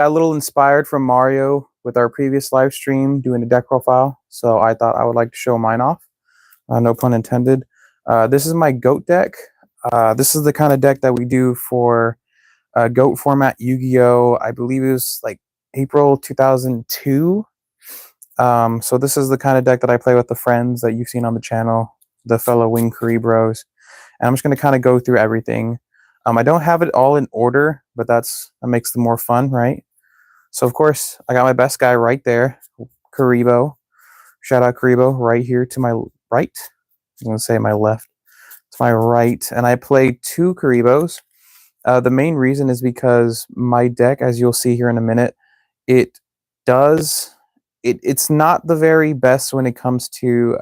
got a little inspired from Mario with our previous live stream doing a deck profile, so I thought I would like to show mine off. No pun intended. This is my GOAT deck. This is the kind of deck that we do for GOAT format Yu-Gi-Oh! I believe it was like April 2002. So this is the kind of deck that I play with the friends that you've seen on the channel, the fellow Wing Bros. And I'm just going to kind of go through everything. I don't have it all in order, but that makes them more fun, right? So of course, I got my best guy right there, Kuriboh. Shout out Kuriboh right here to my right. I'm going to say my left. To my right. And I play 2 Kuribohs. The main reason is because my deck, as you'll see here in a minute, it's not the very best when it comes to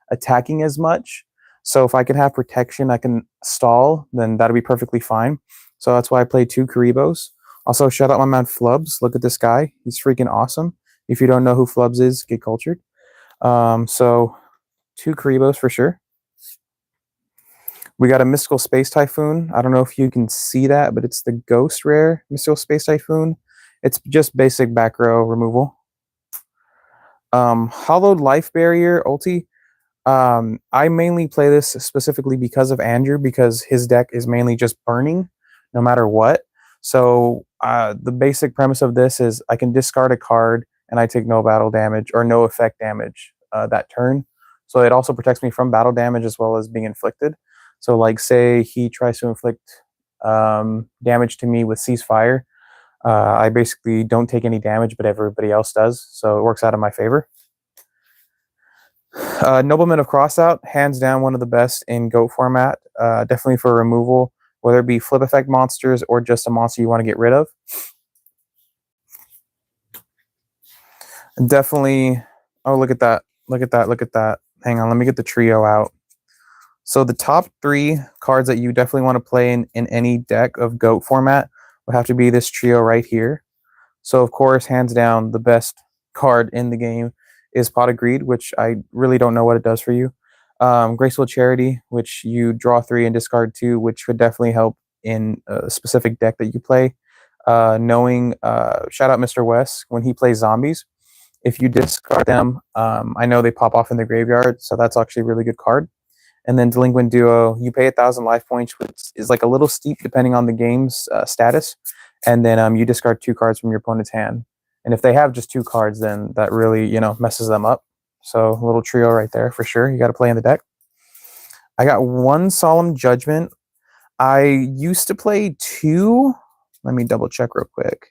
attacking as much. So if I can have protection, I can stall, then that'll be perfectly fine. So that's why I play 2 Kuribohs. Also, shout out my man Flubs. Look at this guy. He's freaking awesome. If you don't know who Flubs is, get cultured. So 2 Kuribohs for sure. We got a Mystical Space Typhoon. I don't know if you can see that, but it's the Ghost Rare Mystical Space Typhoon. It's just basic back row removal. Hollowed Life Barrier ulti. I mainly play this specifically because of Andrew, because his deck is mainly just burning no matter what. So the basic premise of this is I can discard a card and I take no battle damage or no effect damage that turn. So it also protects me from battle damage as well as being inflicted. So like say he tries to inflict damage to me with Ceasefire. I basically don't take any damage, but everybody else does. So it works out in my favor. Nobleman of Crossout, hands down one of the best in GOAT format. Definitely for removal, whether it be flip effect monsters or just a monster you want to get rid of. Definitely. Oh, look at that. Look at that. Look at that. Hang on, let me get the trio out. So the top 3 cards that you definitely want to play in any deck of GOAT format would have to be this trio right here. So of course, hands down, the best card in the game is Pot of Greed, which I really don't know what it does for you. Graceful Charity, which you draw 3 and discard 2, which would definitely help in a specific deck that you play. Shout out Mr. West, when he plays zombies, if you discard them, I know they pop off in the graveyard, so that's actually a really good card. And then Delinquent Duo, you pay 1,000 life points, which is like a little steep depending on the game's status. And then you discard 2 cards from your opponent's hand. And if they have just 2 cards, then that really, messes them up. So a little trio right there for sure. You got to play in the deck. I got 1 Solemn Judgment. I used to play 2. Let me double check real quick.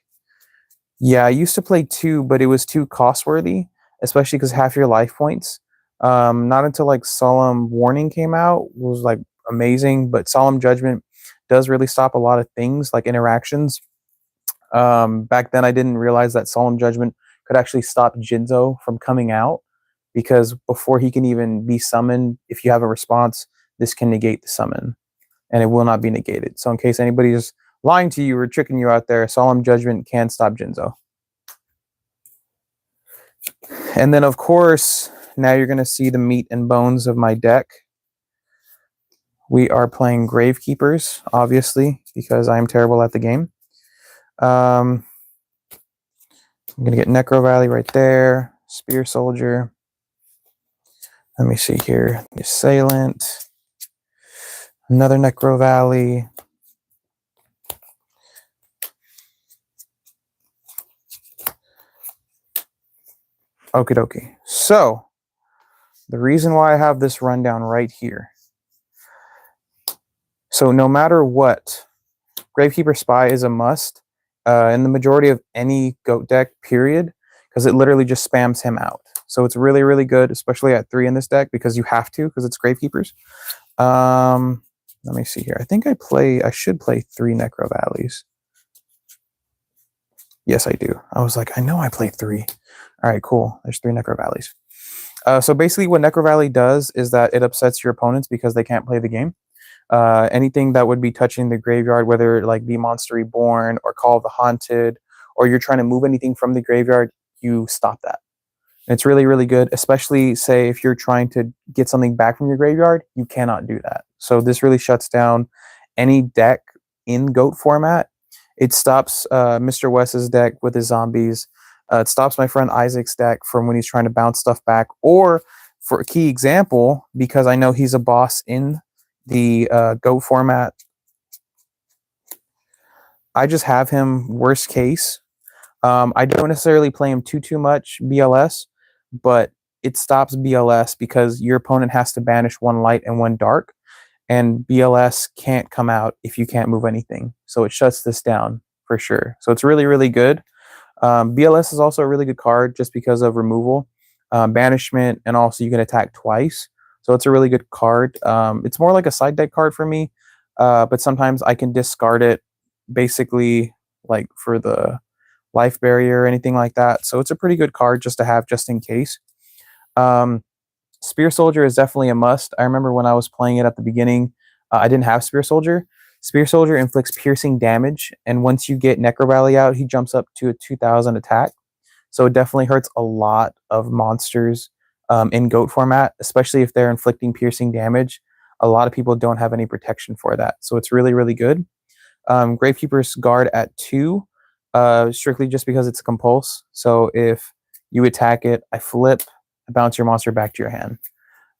Yeah, I used to play 2, but it was too cost worthy, especially because half your life points. Not until like Solemn Warning came out was like amazing, but Solemn Judgment does really stop a lot of things like interactions. Back then I didn't realize that Solemn Judgment could actually stop Jinzo from coming out, because before he can even be summoned, if you have a response, this can negate the summon and it will not be negated. So in case anybody's lying to you or tricking you out there, Solemn Judgment can stop Jinzo. And then of course, now you're going to see the meat and bones of my deck. We are playing Gravekeepers, obviously, because I am terrible at the game. I'm going to get Necro Valley right there. Spear Soldier. Let me see here. The Assailant. Another Necro Valley. Okie dokie. So, the reason why I have this rundown right here. So no matter what, Gravekeeper Spy is a must in the majority of any GOAT deck, period, because it literally just spams him out. So it's really, really good, especially at 3 in this deck, because you have to, because it's Gravekeepers. Let me see here. I think I should play 3 Necro Valleys. Yes, I do. I was like, I know I play 3. All right, cool. There's 3 Necro Valleys. So basically what Necro Valley does is that it upsets your opponents because they can't play the game. Anything that would be touching the graveyard, whether it like be Monster Reborn or Call of the Haunted, or you're trying to move anything from the graveyard, you stop that. And it's really, really good, especially say if you're trying to get something back from your graveyard, you cannot do that. So this really shuts down any deck in GOAT format. It stops Mr. West's deck with his zombies. It stops my friend Isaac's deck from when he's trying to bounce stuff back. Or, for a key example, because I know he's a boss in the GOAT format, I just have him worst case. I don't necessarily play him too much BLS, but it stops BLS because your opponent has to banish one light and one dark, and BLS can't come out if you can't move anything. So it shuts this down for sure. So it's really, really good. BLS is also a really good card just because of removal, banishment, and also you can attack twice. So it's a really good card. It's more like a side deck card for me, but sometimes I can discard it basically like for the life barrier or anything like that. So it's a pretty good card just to have just in case. Spear Soldier is definitely a must. I remember when I was playing it at the beginning, I didn't have Spear Soldier. Spear Soldier inflicts piercing damage, and once you get Necro Valley out, he jumps up to a 2000 attack. So it definitely hurts a lot of monsters in GOAT format, especially if they're inflicting piercing damage. A lot of people don't have any protection for that. So it's really, really good. Gravekeeper's Guard at 2, strictly just because it's a compulse. So if you attack it, I flip, I bounce your monster back to your hand.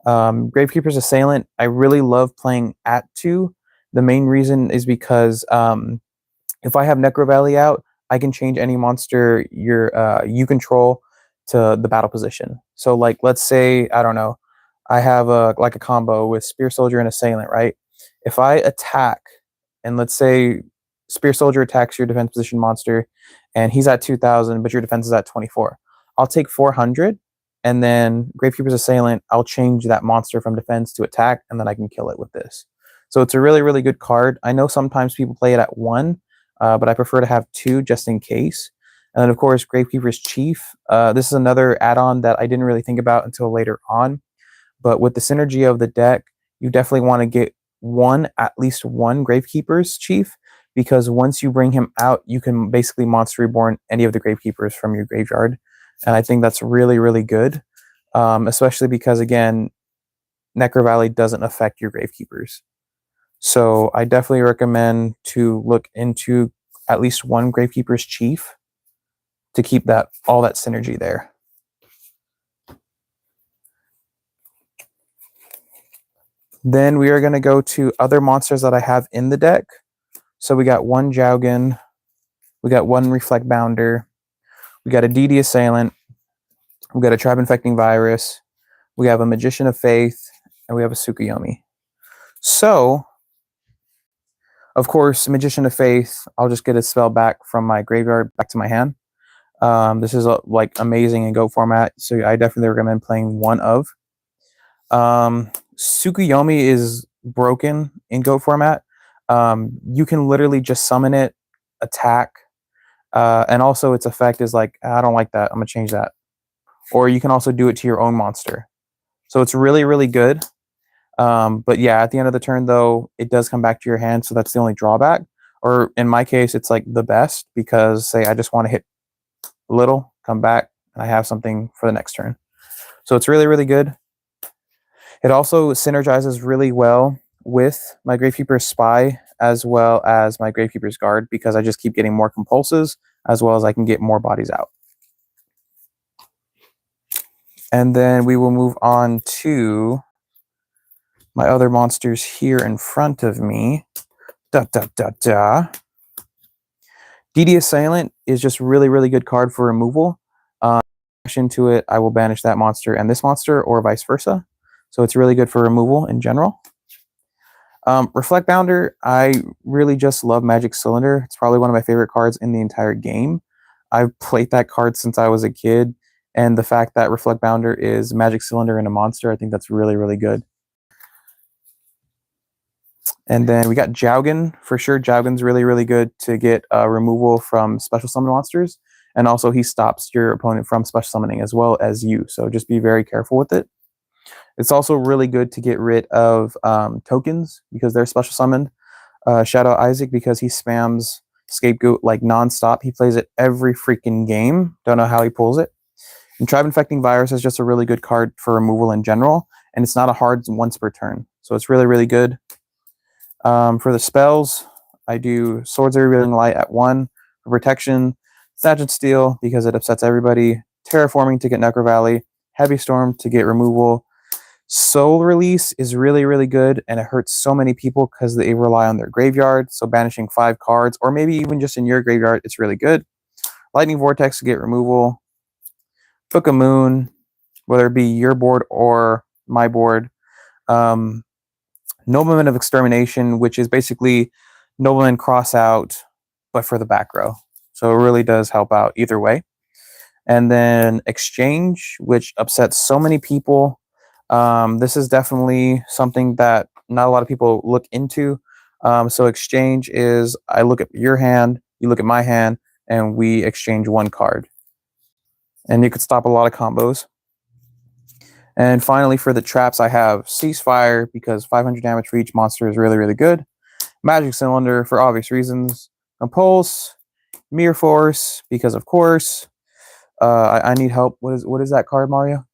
Gravekeeper's Assailant, I really love playing at 2. The main reason is because if I have Necro Valley out, I can change any monster you control to the battle position. So like, let's say, I don't know, I have a combo with Spear Soldier and Assailant, right? If I attack, and let's say Spear Soldier attacks your defense position monster, and he's at 2000, but your defense is at 24. I'll take 400, and then Gravekeeper's Assailant, I'll change that monster from defense to attack, and then I can kill it with this. So it's a really, really good card. I know sometimes people play it at 1, but I prefer to have 2 just in case. And then, of course, Gravekeeper's Chief. This is another add-on that I didn't really think about until later on. But with the synergy of the deck, you definitely want to get at least one Gravekeeper's Chief, because once you bring him out, you can basically Monster Reborn any of the Gravekeepers from your graveyard. And I think that's really, really good, especially because, again, Necro Valley doesn't affect your Gravekeepers. So I definitely recommend to look into at least one Gravekeeper's Chief to keep all that synergy there. Then we are going to go to other monsters that I have in the deck. So we got one Jowgen, we got one Reflect Bounder, we got a DD Assailant, we got a Tribe Infecting Virus, we have a Magician of Faith, and we have a Tsukuyomi. So, of course, Magician of Faith, I'll just get a spell back from my graveyard back to my hand. This is like amazing in GOAT format, so I definitely recommend playing one of. Tsukuyomi is broken in GOAT format. You can literally just summon it, attack, and also its effect is like, I don't like that, I'm going to change that. Or you can also do it to your own monster. So it's really, really good. But yeah, at the end of the turn, though, it does come back to your hand, so that's the only drawback. Or in my case, it's like the best, because say I just want to hit a little, come back, and I have something for the next turn. So it's really, really good. It also synergizes really well with my Gravekeeper's Spy as well as my Gravekeeper's Guard, because I just keep getting more compulses as well as I can get more bodies out. And then we will move on to my other monsters here in front of me. DD Assailant is just really, really good card for removal. Into it, I will banish that monster and this monster, or vice versa. So it's really good for removal in general. Reflect Bounder, I really just love Magic Cylinder. It's probably one of my favorite cards in the entire game. I've played that card since I was a kid, and the fact that Reflect Bounder is Magic Cylinder and a monster, I think that's really, really good. And then we got Jowgen, for sure. Jowgen's really, really good to get removal from special summon monsters, and also he stops your opponent from special summoning as well as you, so just be very careful with it. It's also really good to get rid of tokens, because they're special summoned. Shadow Isaac, because he spams Scapegoat like non-stop. He plays it every freaking game. Don't know how he pulls it. And Tribe Infecting Virus is just a really good card for removal in general, and it's not a hard once per turn. So it's really, really good. For the spells, I do Swords of Revealing Light at 1 for protection, Snatch and Steal because it upsets everybody, Terraforming to get Necro Valley, Heavy Storm to get removal. Soul Release is really, really good, and it hurts so many people because they rely on their graveyard, so banishing 5 cards, or maybe even just in your graveyard, it's really good. Lightning Vortex to get removal. Book of Moon, whether it be your board or my board. Nobleman of Extermination, which is basically Nobleman cross out, but for the back row. So it really does help out either way. And then Exchange, which upsets so many people. This is definitely something that not a lot of people look into. So Exchange is, I look at your hand, you look at my hand, and we exchange 1 card. And you could stop a lot of combos. And finally, for the traps, I have Ceasefire, because 500 damage for each monster is really, really good. Magic Cylinder, for obvious reasons. Compulse, Mirror Force, because of course. I need help. What is that card, Mario?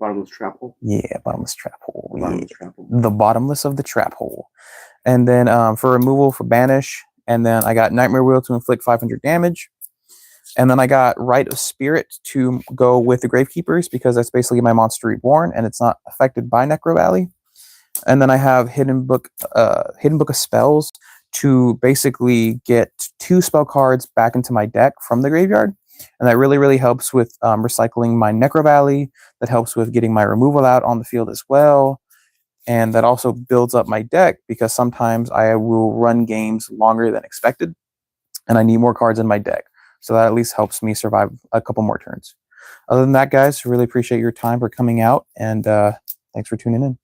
Bottomless Trap Hole? Yeah, Bottomless Trap Hole. Bottomless Trap Hole. The bottomless of the trap hole. And then for removal, for Banish. And then I got Nightmare Wheel to inflict 500 damage. And then I got Rite of Spirit to go with the Gravekeepers, because that's basically my Monster Reborn, and it's not affected by Necro Valley. And then I have Hidden Book of Spells to basically get 2 spell cards back into my deck from the graveyard. And that really, really helps with recycling my Necro Valley. That helps with getting my removal out on the field as well. And that also builds up my deck, because sometimes I will run games longer than expected, and I need more cards in my deck. So that at least helps me survive a couple more turns. Other than that, guys, really appreciate your time for coming out, and thanks for tuning in.